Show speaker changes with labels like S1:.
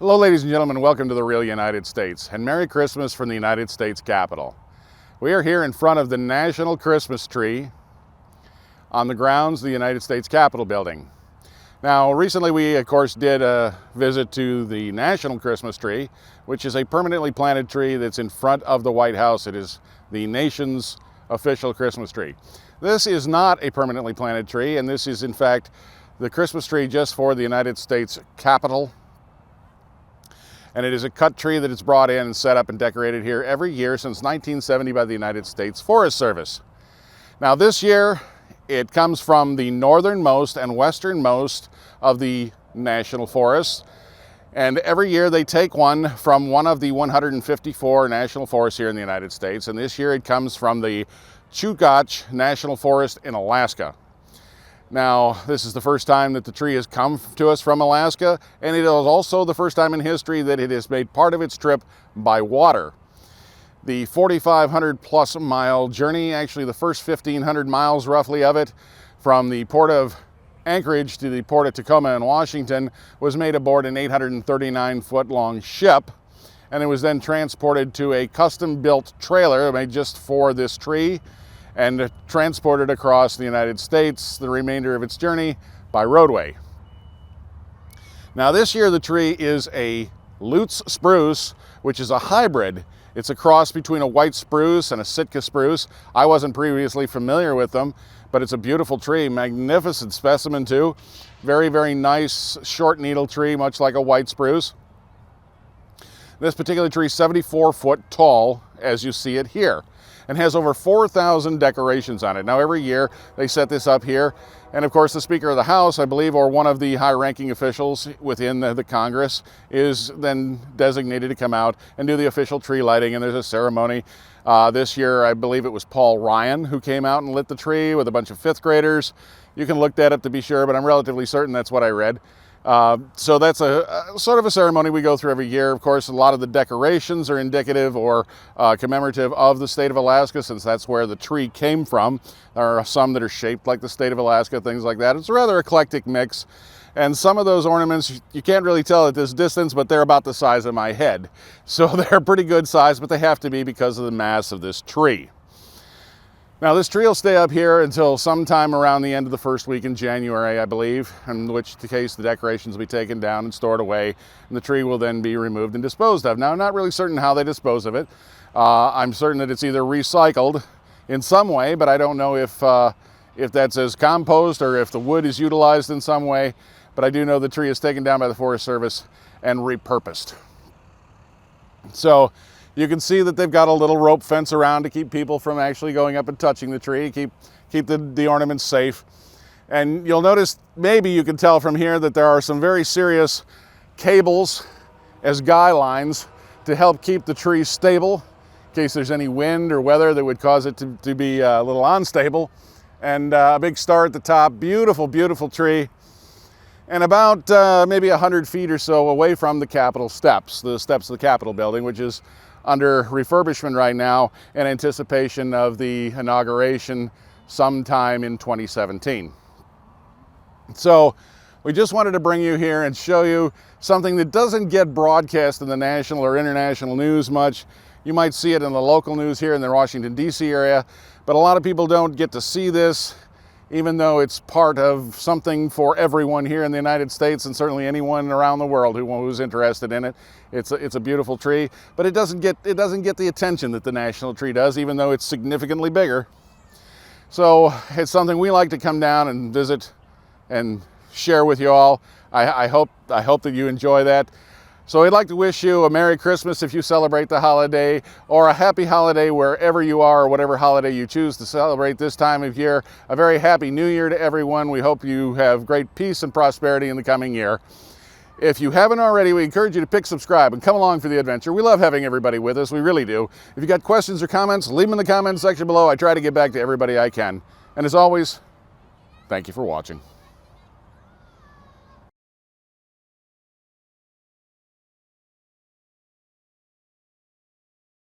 S1: Hello, ladies and gentlemen. Welcome to the real United States, and Merry Christmas from the United States Capitol. We are here in front of the National Christmas Tree on the grounds of the United States Capitol building. Now, recently we, of course, did a visit to the National Christmas Tree, which is a permanently planted tree that's in front of the White House. It is the nation's official Christmas tree. This is not a permanently planted tree, and this is, in fact, the Christmas tree just for the United States Capitol. And it is a cut tree that is brought in and set up and decorated here every year since 1970 by the United States Forest Service. Now, this year, it comes from the northernmost and westernmost of the national forests. And every year they take one from one of the 154 national forests here in the United States. And this year it comes from the Chugach National Forest in Alaska. Now, this is the first time that the tree has come to us from Alaska, and it is also the first time in history that it has made part of its trip by water. The 4,500 plus mile journey, actually the first 1,500 miles roughly of it, from the port of Anchorage to the port of Tacoma in Washington, was made aboard an 839-foot long ship, and it was then transported to a custom-built trailer made just for this tree and transported across the United States the remainder of its journey by roadway. Now, this year the tree is a Lutz spruce, which is a hybrid. It's a cross between a white spruce and a Sitka spruce. I wasn't previously familiar with them, but it's a beautiful tree, magnificent specimen too. Very, very nice short needle tree, much like a white spruce. This particular tree is 74 foot tall, as you see it here, and has over 4,000 decorations on it. Now, every year they set this up here, and of course the Speaker of the House, I believe, or one of the high-ranking officials within the Congress is then designated to come out and do the official tree lighting, and there's a ceremony. This year, I believe it was Paul Ryan who came out and lit the tree with a bunch of fifth graders. You can look that up to be sure, but I'm relatively certain that's what I read. So that's a sort of a ceremony we go through every year. Of course, a lot of the decorations are indicative or commemorative of the state of Alaska, since that's where the tree came from. There are some that are shaped like the state of Alaska, things like that. It's a rather eclectic mix. And some of those ornaments, you can't really tell at this distance, but they're about the size of my head. So they're pretty good size, but they have to be because of the mass of this tree. Now, this tree will stay up here until sometime around the end of the first week in January, I believe, in which case the decorations will be taken down and stored away, and the tree will then be removed and disposed of. Now, I'm not really certain how they dispose of it. I'm certain that it's either recycled in some way, but I don't know if that's as compost or if the wood is utilized in some way. But I do know the tree is taken down by the Forest Service and repurposed. So you can see that they've got a little rope fence around to keep people from actually going up and touching the tree, keep the ornaments safe. And you'll notice, maybe you can tell from here, that there are some very serious cables as guy lines to help keep the tree stable in case there's any wind or weather that would cause it to be a little unstable. And a big star at the top, beautiful, beautiful tree. And about maybe 100 feet or so away from the Capitol steps, the steps of the Capitol building, which is under refurbishment right now in anticipation of the inauguration sometime in 2017. So we just wanted to bring you here and show you something that doesn't get broadcast in the national or international news much. You might see it in the local news here in the Washington, D.C. area, but a lot of people don't get to see this, even though it's part of something for everyone here in the United States and certainly anyone around the world who's interested in it. It's a beautiful tree, but it doesn't get the attention that the national tree does, even though it's significantly bigger. So it's something we like to come down and visit and share with you all. I hope that you enjoy that. So I'd like to wish you a Merry Christmas if you celebrate the holiday, or a happy holiday wherever you are, or whatever holiday you choose to celebrate this time of year. A very happy New Year to everyone. We hope you have great peace and prosperity in the coming year. If you haven't already, we encourage you to pick subscribe and come along for the adventure. We love having everybody with us, we really do. If you got questions or comments, leave them in the comments section below. I try to get back to everybody I can. And as always, thank you for watching.